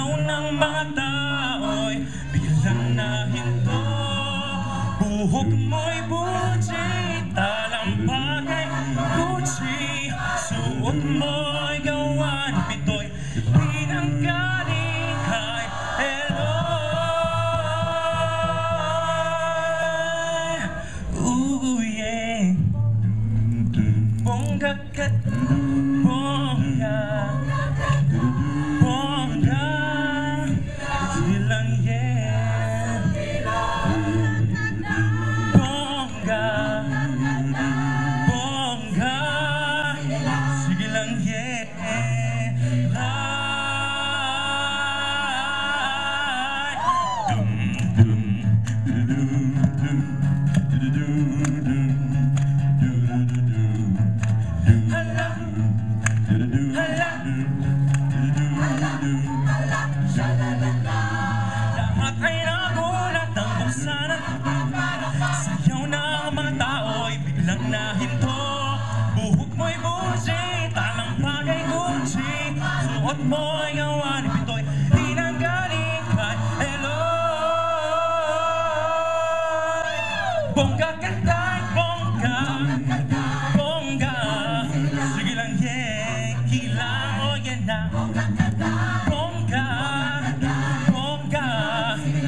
Sigaw ng mga tao'y biglang nahinto. Buhok mo'y buji, talampakay Gucci. Suot mo'y gawan pito'y pinanggaling kay Eloy. Ooh yeah, bongga kat bongga, bongga silang yeah, bongga, bongga sige lang yeah. Dum dum dum dum lahat ay nagulat ang buksan at sayaw ng mga tao'y biglang nahinto. Buhok mo'y buji, talampakay Gucci. Suot mo'y gawan pito'y pinanggaling kay Eloy. Bongga katay, bongga, bongga sige lang yeah, kilang o yan na. Bongga, bongga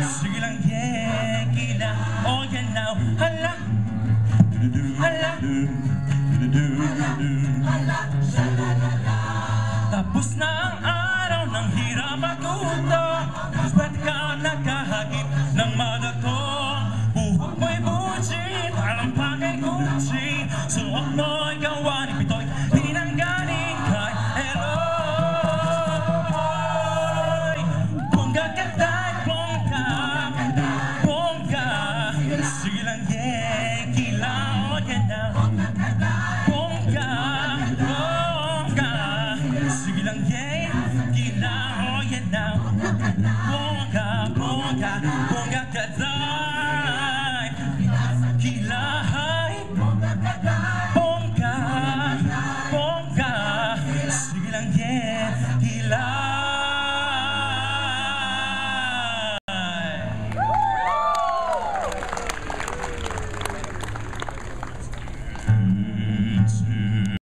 sige lang yeah, kilang o yan na. Hala, hala, tapos na ang araw ng hirap at utang.